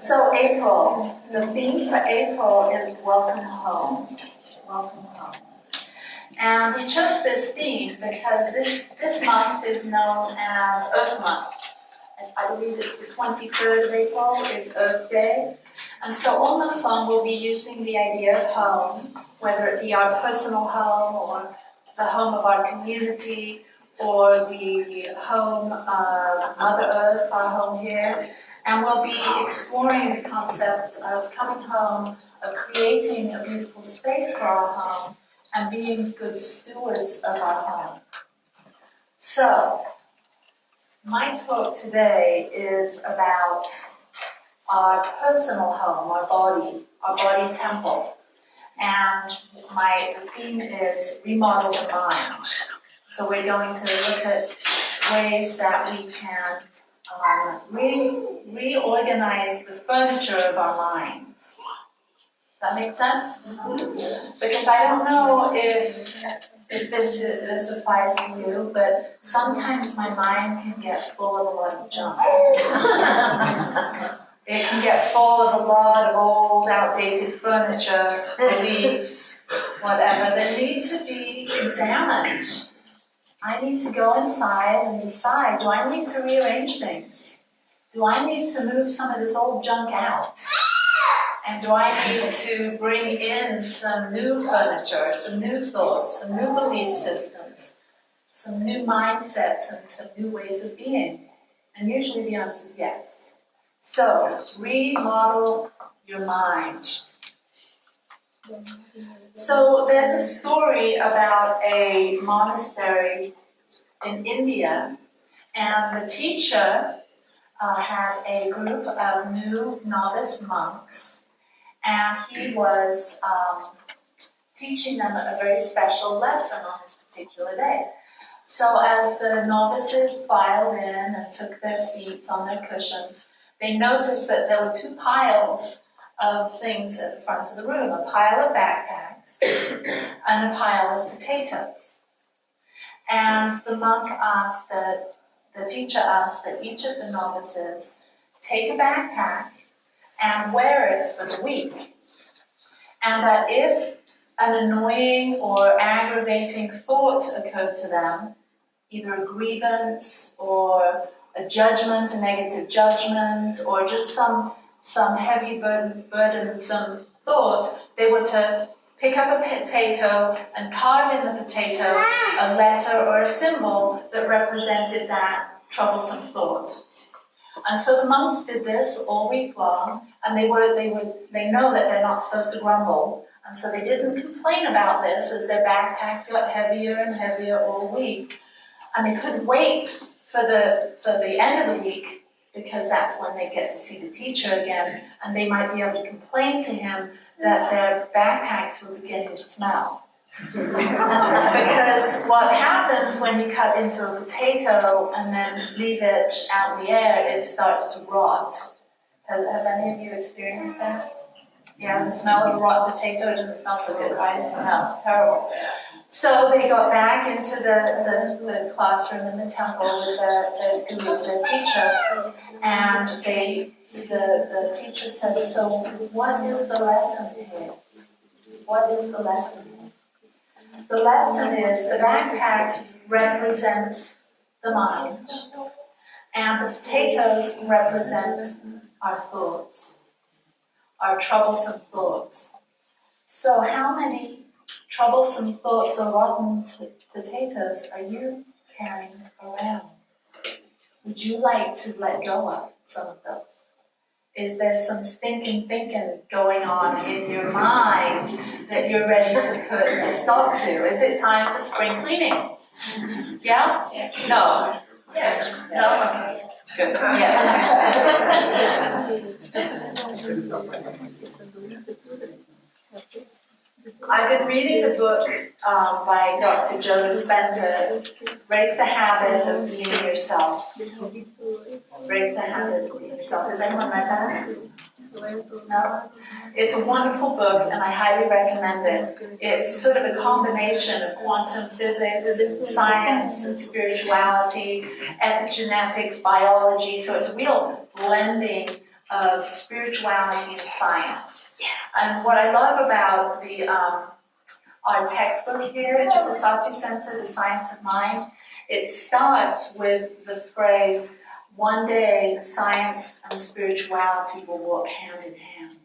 So April, the theme for April is welcome home. Welcome home. And we chose this theme because this month is known as Earth Month. I believe it's the 23rd of April is Earth Day. And so all month long we'll be using the idea of home, whether it be our personal home or the home of our community or the home of Mother Earth, our home here. And we'll be exploring the concept of coming home, of creating a beautiful space for our home, and being good stewards of our home. So, my talk today is about our personal home, our body temple. And my theme is remodel the mind. So we're going to look at ways that we can reorganize the furniture of our minds. Does that make sense? Because I don't know if this applies to you, but sometimes my mind can get full of a lot of junk. It can get full of a lot of old, outdated furniture, beliefs, whatever, that need to be examined. I need to go inside and decide, do I need to rearrange things? Do I need to move some of this old junk out? And do I need to bring in some new furniture, some new thoughts, some new belief systems, some new mindsets, and some new ways of being? And usually the answer is yes. So, remodel your mind. So there's a story about a monastery in India, and the teacher had a group of new novice monks, and he was teaching them a very special lesson on this particular day. So as the novices filed in and took their seats on their cushions, they noticed that there were two piles of things at the front of the room, a pile of backpacks and a pile of potatoes. And the teacher asked that each of the novices take a backpack and wear it for the week. And that if an annoying or aggravating thought occurred to them, either a grievance or a judgment, a negative judgment, or just some heavy burdensome thought, they were to pick up a potato and carve in the potato a letter or a symbol that represented that troublesome thought. And so the monks did this all week long, and they know that they're not supposed to grumble, and so they didn't complain about this as their backpacks got heavier and heavier all week. And they couldn't wait for the end of the week, because that's when they get to see the teacher again, and they might be able to complain to him that their backpacks were beginning to smell. Because what happens when you cut into a potato and then leave it out in the air, it starts to rot. Have any of you experienced that? Yeah, the smell of a rotten potato, it doesn't smell so good, right? No, it's terrible. So they got back into the classroom in the temple with the teacher, and the teacher said, so what is the lesson here? What is the lesson here? The lesson is the backpack represents the mind, and the potatoes represent our thoughts, our troublesome thoughts. So how many troublesome thoughts or rotten potatoes are you carrying around? Would you like to let go of some of those? Is there some stinking thinking going on in your mind that you're ready to put a stop to? Is it time for spring cleaning? Yeah? No? Yes. No? Okay. Good. Yes. I've been reading the book by Dr. Joe Dispenza, Break the Habit of Being Yourself. Break the Habit of Being Yourself. Has anyone read that? No? It's a wonderful book, and I highly recommend it. It's sort of a combination of quantum physics, and science, and spirituality, epigenetics, biology, so it's a real blending of spirituality and science. And what I love about our textbook here at the Satya Center, The Science of Mind, it starts with the phrase, one day science and spirituality will walk hand in hand.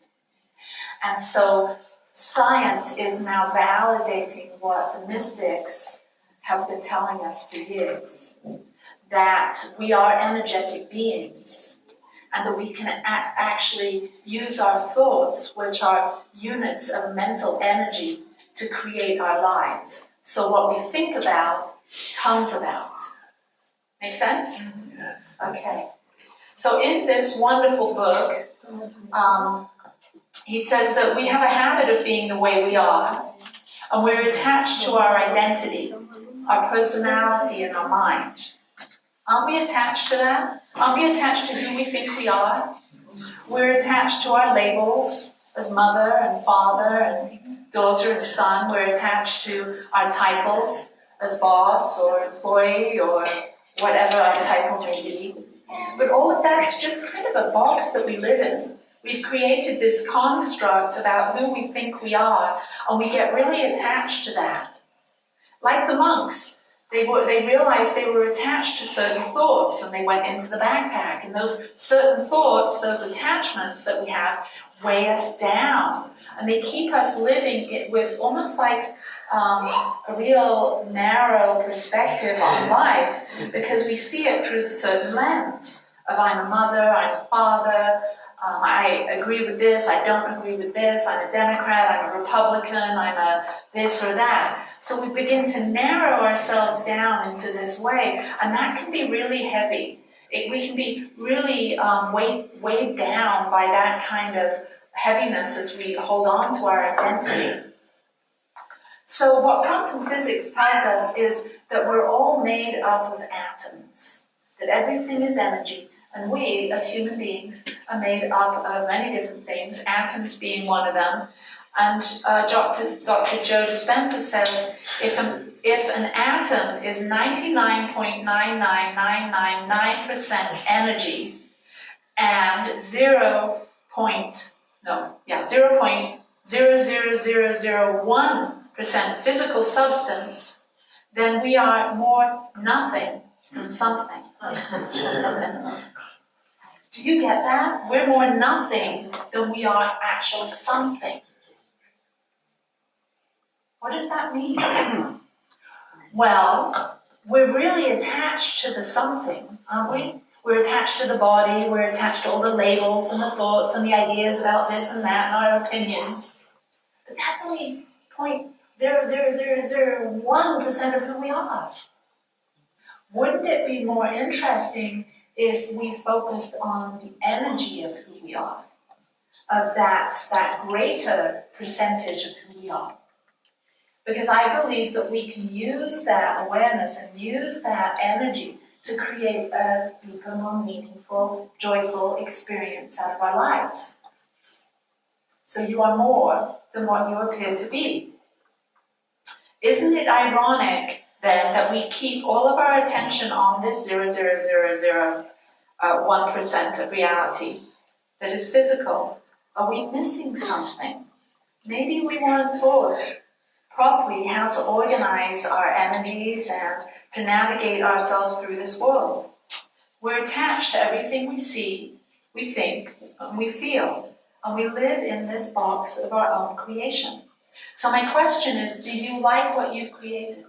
And so science is now validating what the mystics have been telling us for years, that we are energetic beings, and that we can actually use our thoughts, which are units of mental energy, to create our lives. So what we think about comes about. Make sense? Yes. Okay. So in this wonderful book, he says that we have a habit of being the way we are, and we're attached to our identity, our personality, and our mind. Aren't we attached to that? Aren't we attached to who we think we are? We're attached to our labels as mother and father and daughter and son. We're attached to our titles as boss or employee or whatever our title may be. But all of that's just kind of a box that we live in. We've created this construct about who we think we are, and we get really attached to that. Like the monks. They realized they were attached to certain thoughts, and they went into the backpack. And those certain thoughts, those attachments that we have, weigh us down. And they keep us living it with almost like a real narrow perspective on life, because we see it through a certain lens of I'm a mother, I'm a father, I agree with this, I don't agree with this, I'm a Democrat, I'm a Republican, I'm a this or that. So we begin to narrow ourselves down into this way, and that can be really heavy. We can be really weighed down by that kind of heaviness as we hold on to our identity. So what quantum physics tells us is that we're all made up of atoms, that everything is energy, and we, as human beings, are made up of many different things, atoms being one of them. And Dr. Joe Dispenza says, if an atom is 99.99999% energy and 0.00001% physical substance, then we are more nothing than something. Do you get that? We're more nothing than we are actual something. What does that mean? Well, we're really attached to the something, aren't we? We're attached to the body, we're attached to all the labels and the thoughts and the ideas about this and that and our opinions. But that's only 0.00001% of who we are. Wouldn't it be more interesting if we focused on the energy of who we are, of that greater percentage of who we are? Because I believe that we can use that awareness and use that energy to create a deeper, more meaningful, joyful experience out of our lives. So you are more than what you appear to be. Isn't it ironic then that we keep all of our attention on this 0.00001% of reality that is physical? Are we missing something? Maybe we weren't taught properly how to organize our energies and to navigate ourselves through this world. We're attached to everything we see, we think, and we feel, and we live in this box of our own creation. So my question is, do you like what you've created?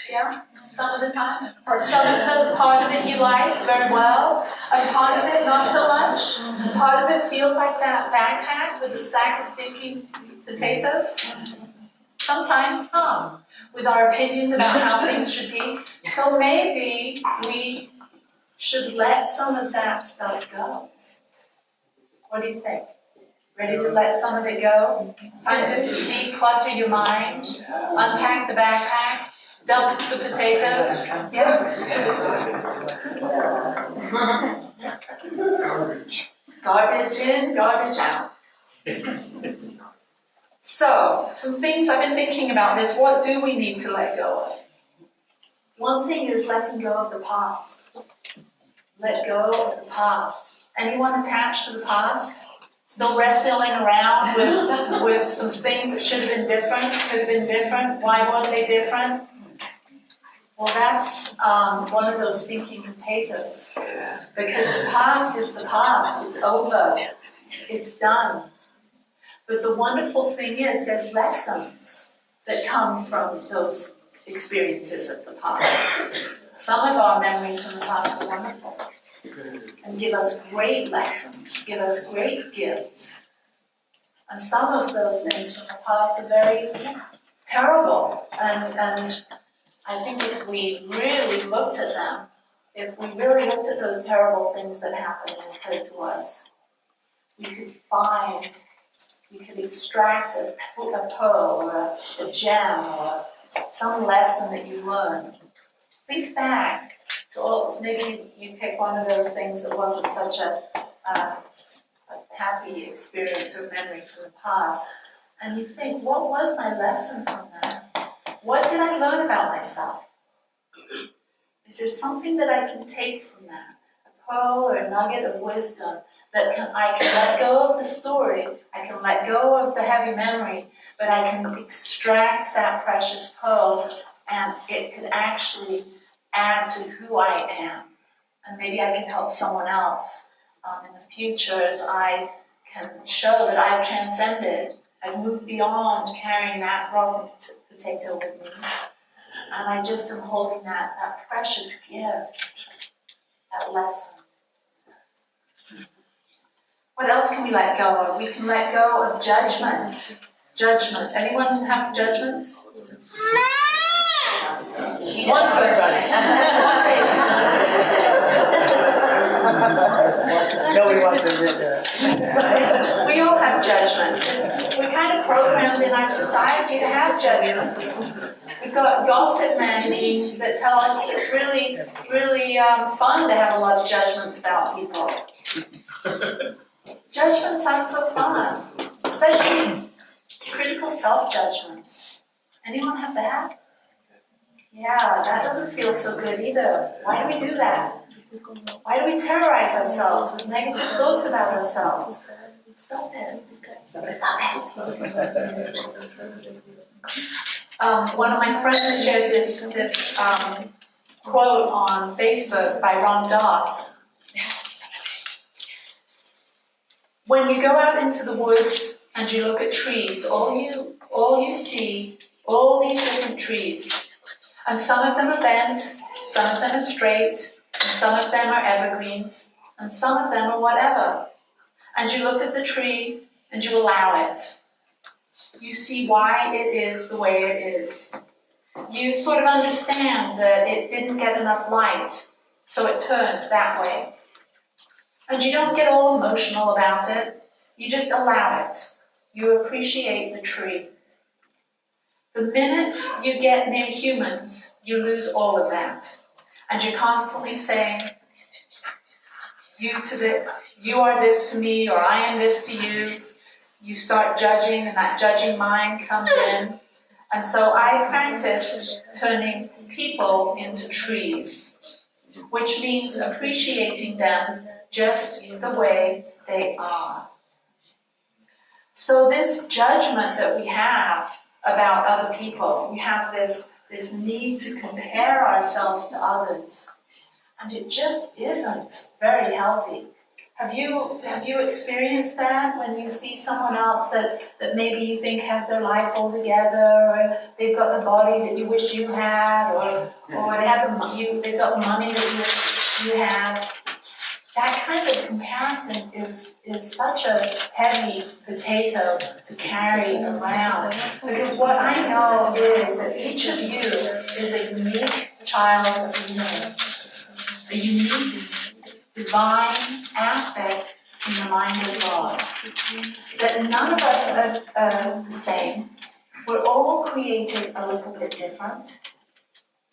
Yeah? Some of the time? Or some of the part of it you like very well, and part of it not so much? Part of it feels like that backpack with a stack of sticky potatoes? Sometimes, with our opinions about how things should be. So maybe we should let some of that stuff go. What do you think? Ready to let some of it go? Time to declutter your mind, unpack the backpack, dump the potatoes. Yeah? Garbage in, garbage out. So, some things I've been thinking about this. What do we need to let go of? One thing is letting go of the past. let go of the past. Anyone attached to the past? Still wrestling around with some things that should have been different, could have been different. Why weren't they different? Well, that's one of those stinking potatoes. Because the past is the past. It's over. It's done. But the wonderful thing is there's lessons that come from those experiences of the past. Some of our memories from the past are wonderful and give us great lessons, give us great gifts. And some of those things from the past are very terrible. And I think if we really looked at them, if we really looked at those terrible things that happened and occurred to us, we could extract a pearl or a gem or some lesson that you learned. Think back to all, maybe you pick one of those things that wasn't such a happy experience or memory from the past, and you think, what was my lesson from that? What did I learn about myself? Is there something that I can take from that? A pearl or a nugget of wisdom that I can let go of the story, I can let go of the heavy memory, but I can extract that precious pearl and it could actually add to who I am. And maybe I can help someone else in the future as I can show that I've transcended, I've moved beyond carrying that rotten potato with me. And I just am holding that precious gift, that lesson. What else can we let go of? We can let go of judgment. Judgment. Anyone have judgments? One person. Nobody wants to admit that. We all have judgments. We're kind of programmed in our society to have judgments. We've got gossip magazines that tell us it's really fun to have a lot of judgments about people. Judgments aren't so fun, especially critical self-judgments. Anyone have that? Yeah, that doesn't feel so good either. Why do we do that? Why do we terrorize ourselves with negative thoughts about ourselves? Stop it. Stop it. One of my friends shared this quote on Facebook by Ram Dass. When you go out into the woods and you look at trees, all you see, all these different trees, and some of them are bent, some of them are straight, and some of them are evergreens, and some of them are whatever. And you look at the tree and you allow it. You see why it is the way it is. You sort of understand that it didn't get enough light, so it turned that way. And you don't get all emotional about it. You just allow it. You appreciate the tree. The minute you get near humans, you lose all of that. And you're constantly saying, you are this to me, or I am this to you. You start judging, and that judging mind comes in. And so I practice turning people into trees, which means appreciating them just the way they are. So this judgment that we have about other people, we have this need to compare ourselves to others, and it just isn't very healthy. Have you experienced that when you see someone else that maybe you think has their life all together, or they've got the body that you wish you had, or they've got the money that you wish you had? That kind of comparison is such a heavy potato to carry around. Because what I know is that each of you is a unique child of the universe, a unique divine aspect in the mind of God. That none of us are the same. We're all created a little bit different,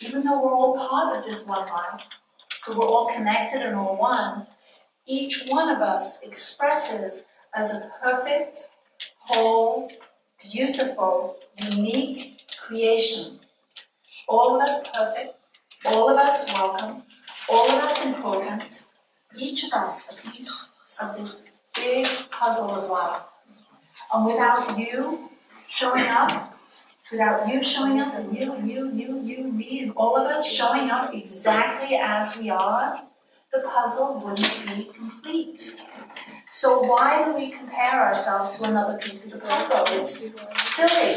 even though we're all part of this one life. So we're all connected and all one. Each one of us expresses as a perfect, whole, beautiful, unique creation. All of us perfect, all of us welcome, all of us important, each of us, a piece of this big puzzle of life. And without you showing up, and you, me, and all of us showing up exactly as we are, the puzzle wouldn't be complete. So why do we compare ourselves to another piece of the puzzle? It's silly.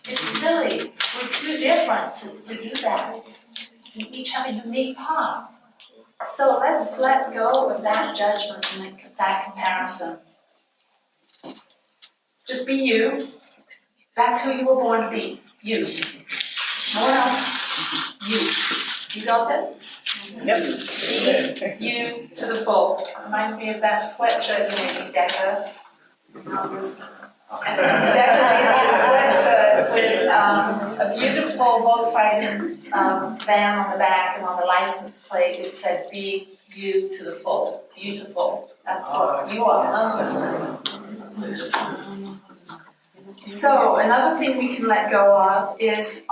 It's silly. We're too different to do that. We each have a unique part. So let's let go of that judgment and that comparison. Just be you. That's who you were born to be. You. No one else. You. You got it? Yep. Be you to the full. Reminds me of that sweatshirt you made me, Decca. Definitely a sweatshirt with a beautiful Volkswagen van on the back, and on the license plate it said, "Be you to the full." Beautiful. That's what you are. So another thing we can let go of is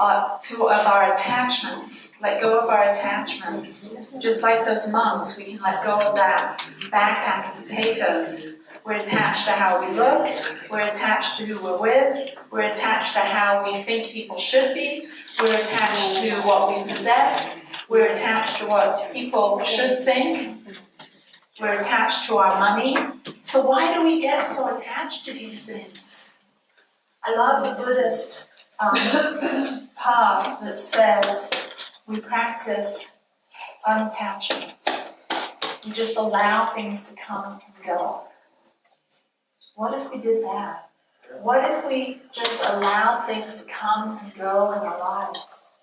two of our attachments. Let go of our attachments. Just like those monks, we can let go of that backpack of potatoes. We're attached to how we look. We're attached to who we're with. We're attached to how we think people should be. We're attached to what we possess. We're attached to what people should think. We're attached to our money. So why do we get so attached to these things? I love the Buddhist path that says we practice unattachment. We just allow things to come and go. What if we did that? What if we just allowed things to come and go in our lives?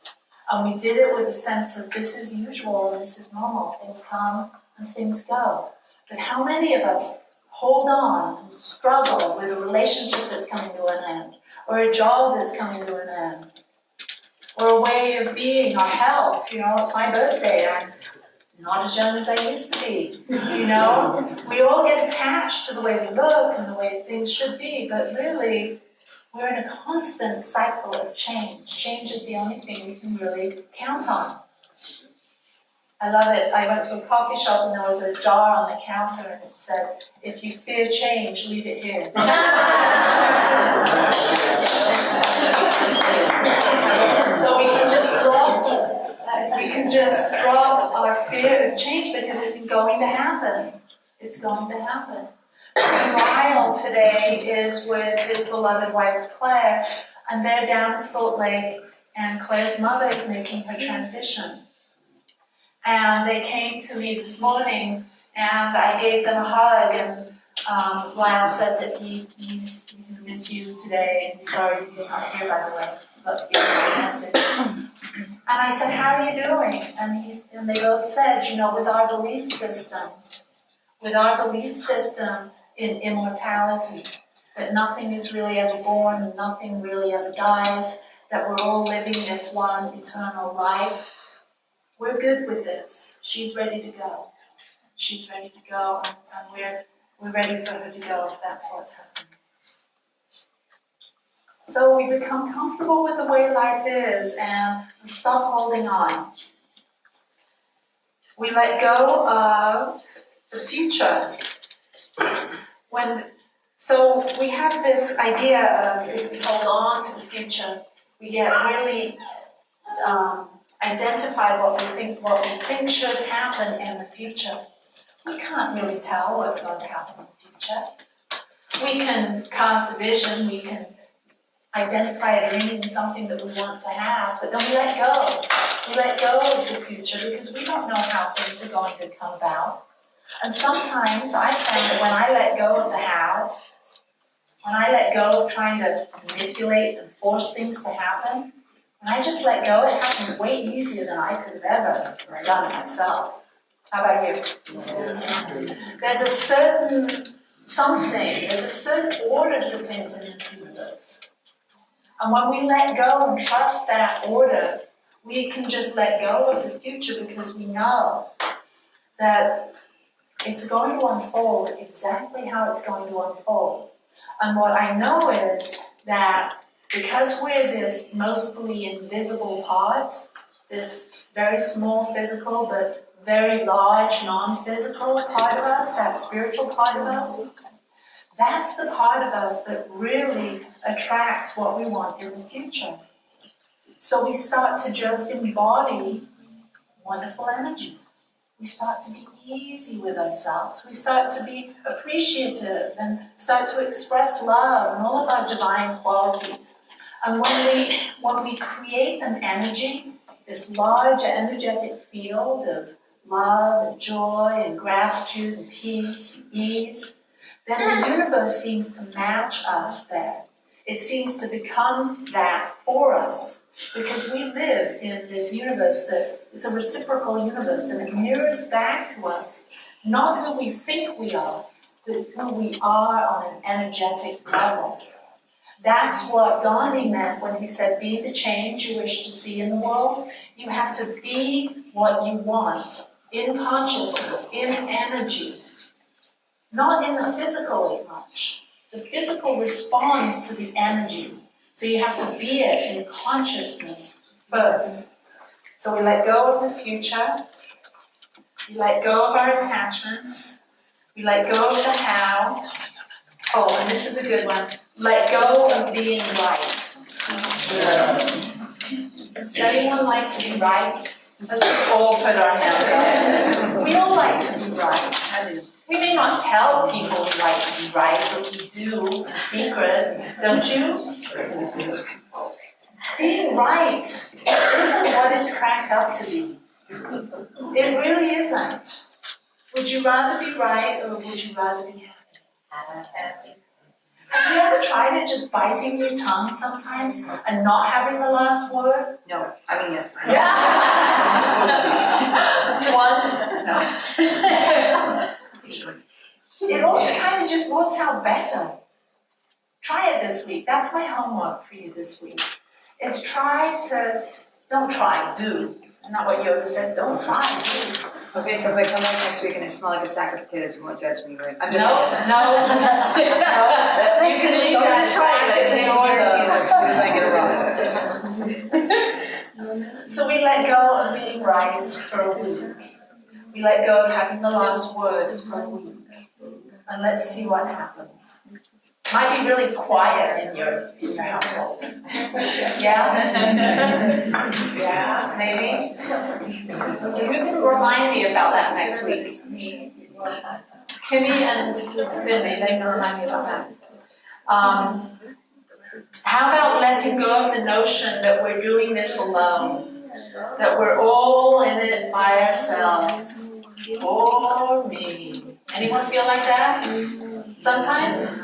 And we did it with a sense of this is usual and this is normal. Things come and things go. But how many of us hold on and struggle with a relationship that's coming to an end, or a job that's coming to an end, or a way of being, our health? You know, it's my birthday, I'm not as young as I used to be. You know, we all get attached to the way we look and the way things should be, but really, we're in a constant cycle of change. Change is the only thing we can really count on. I love it. I went to a coffee shop and there was a jar on the counter and it said, "If you fear change, leave it here." So we can just drop our fear of change because it's going to happen. It's going to happen. Lyle today is with his beloved wife Claire, and they're down in Salt Lake, and Claire's mother is making her transition. And they came to me this morning, and I gave them a hug, and Lyle said that he's going to miss you today, and he's sorry he's not here, by the way, but he gave a message. And I said, "How are you doing?" And they both said, you know, with our belief system in immortality, that nothing is really ever born, and nothing really ever dies, that we're all living this one eternal life, we're good with this. She's ready to go. She's ready to go, and we're ready for her to go if that's what's happening. So we become comfortable with the way life is, and we stop holding on. We let go of the future. So we have this idea of if we hold on to the future, we get really identify what we think should happen in the future. We can't really tell what's going to happen in the future. We can cast a vision, we can identify a dream, something that we want to have, but then we let go. We let go of the future because we don't know how things are going to come about. And sometimes I found that when I let go of the how, when I let go of trying to manipulate and force things to happen, when I just let go, it happens way easier than I could have ever done it myself. How about you? There's a certain order to things in this universe. And when we let go and trust that order, we can just let go of the future because we know that it's going to unfold exactly how it's going to unfold. And what I know is that because we're this mostly invisible part, this very small physical but very large, non-physical part of us, that spiritual part of us, that's the part of us that really attracts what we want in the future. So we start to just embody wonderful energy. We start to be easy with ourselves. We start to be appreciative and start to express love and all of our divine qualities. And when we create an energy, this large energetic field of love and joy and gratitude and peace and ease, then the universe seems to match us there. It seems to become that for us, because we live in this universe that it's a reciprocal universe, and it mirrors back to us not who we think we are, but who we are on an energetic level. That's what Gandhi meant when he said, be the change you wish to see in the world. You have to be what you want in consciousness, in energy, not in the physical as much. The physical responds to the energy. So you have to be it in consciousness first. So we let go of the future. We let go of our attachments. We let go of the how. Oh, and this is a good one. Let go of being right. Does anyone like to be right? Let's just all put our hands up. We all like to be right. We may not tell people we like to be right, but we do in secret, don't you? Being right isn't what it's cracked up to be. It really isn't. Would you rather be right or would you rather be happy? Have you ever tried it just biting your tongue sometimes and not having the last word? No, I mean, yes. Yeah. Once? No. It always kind of just works out better. Try it this week. That's my homework for you this week. Is don't try, do. Isn't that what Yoda said? Don't try, do. Okay, so if I come back next week and I smell like a sack of potatoes, you won't judge me, right? I'm just No. You can leave that try it, but I can't guarantee that as soon as I get it wrong. So we let go of being right for a week. We let go of having the last word for a week. And let's see what happens. Might be really quiet in your household. Yeah? Yeah, maybe. Who's going to remind me about that next week? Kimmy and Cindy, they can remind me about that. How about letting go of the notion that we're doing this alone? That we're all in it by ourselves. For me. Anyone feel like that? Sometimes?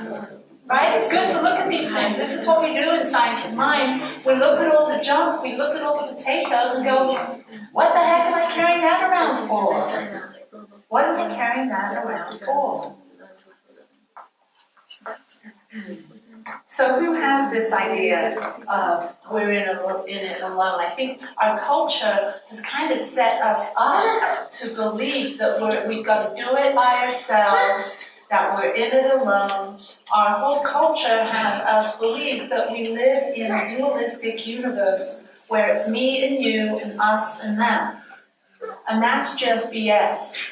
Right? It's good to look at these things. This is what we do in Science of Mind. We look at all the junk, we look at all the potatoes and go, what the heck am I carrying that around for? What am I carrying that around for? So who has this idea of we're in it alone? I think our culture has kind of set us up to believe that we've got to do it by ourselves, that we're in it alone. Our whole culture has us believe that we live in a dualistic universe where it's me and you and us and them. And that's just BS.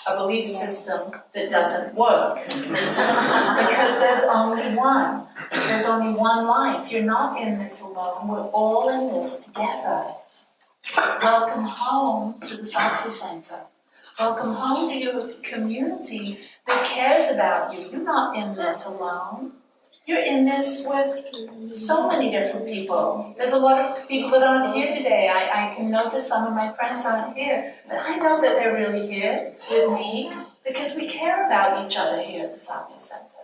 A belief system that doesn't work. Because there's only one. There's only one life. You're not in this alone. We're all in this together. Welcome home to the Satya Center. Welcome home to your community that cares about you. You're not in this alone. You're in this with so many different people. There's a lot of people that aren't here today. I can notice some of my friends aren't here. But I know that they're really here with me because we care about each other here at the Satya Center.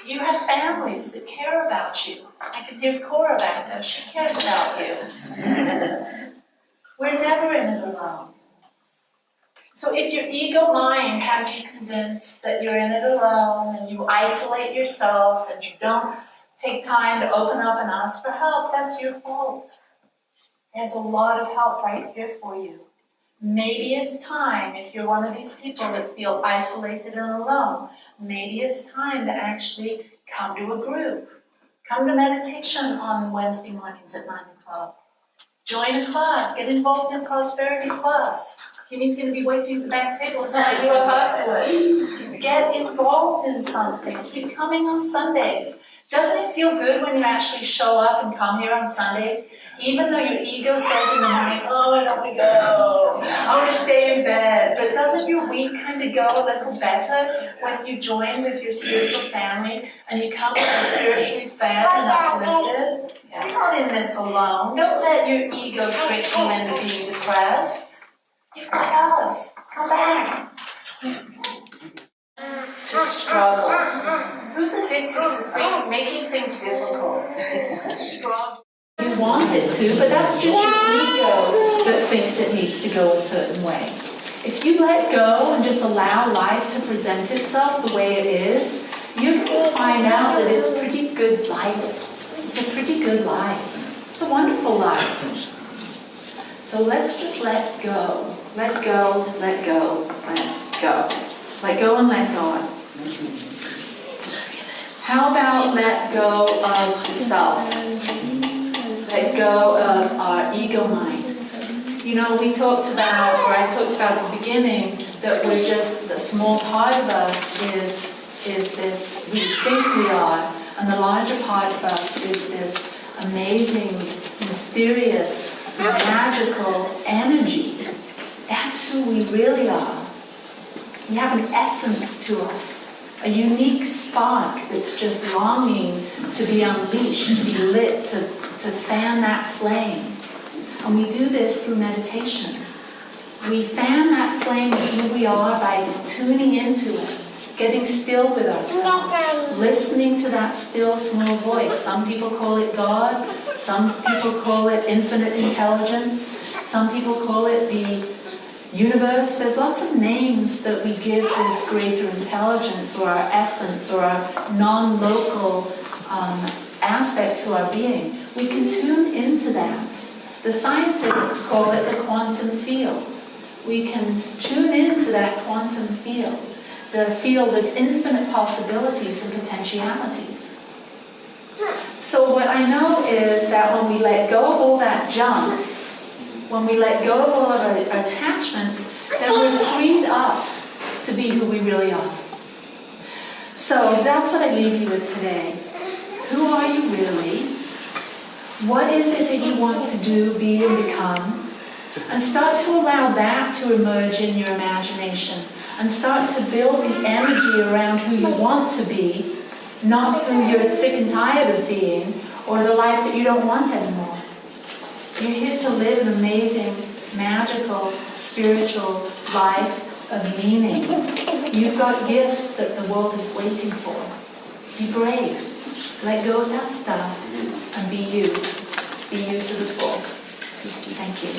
You have families that care about you. I can hear Cora back there. She cares about you. We're never in it alone. So if your ego mind has you convinced that you're in it alone and you isolate yourself and you don't take time to open up and ask for help, that's your fault. There's a lot of help right here for you. Maybe it's time, if you're one of these people that feel isolated and alone, maybe it's time to actually come to a group. Come to meditation on Wednesday mornings at 9 o'clock. Join a class. Get involved in Prosperity Plus. Vinny's going to be waiting at the back table and sign you up afterward. Get involved in something. Keep coming on Sundays. Doesn't it feel good when you actually show up and come here on Sundays? Even though your ego says in the morning, oh, I don't want to go, I want to stay in bed. But doesn't your week kind of go a little better when you join with your spiritual family and you come spiritually fed and uplifted? You're not in this alone. Don't let your ego trick you into being depressed. You've got us. Come back. To struggle. Who's addicted to making things difficult? Struggle. You want it to, but that's just your ego that thinks it needs to go a certain way. If you let go and just allow life to present itself the way it is, you're going to find out that it's a pretty good life. It's a pretty good life. It's a wonderful life. So let's just let go. Let go, let go, let go. Let go and let God. How about let go of self? Let go of our ego mind. You know, I talked about at the beginning that we're just, the small part of us is this, we think we are, and the larger part of us is this amazing, mysterious, magical energy. That's who we really are. We have an essence to us. A unique spark that's just longing to be unleashed, to be lit, to fan that flame. And we do this through meditation. We fan that flame of who we are by tuning into it, getting still with ourselves, listening to that still small voice. Some people call it God, some people call it infinite intelligence, some people call it the universe. There's lots of names that we give this greater intelligence or our essence or our non-local aspect to our being. We can tune into that. The scientists call it the quantum field. We can tune into that quantum field, the field of infinite possibilities and potentialities. So what I know is that when we let go of all that junk, when we let go of all of our attachments, then we're freed up to be who we really are. So that's what I leave you with today. Who are you really? What is it that you want to do, be, and become? And start to allow that to emerge in your imagination. And start to build the energy around who you want to be, not who you're sick and tired of being, or the life that you don't want anymore. You're here to live an amazing, magical, spiritual life of meaning. You've got gifts that the world is waiting for. Be brave. Let go of that stuff and be you. Be you to the full. Thank you.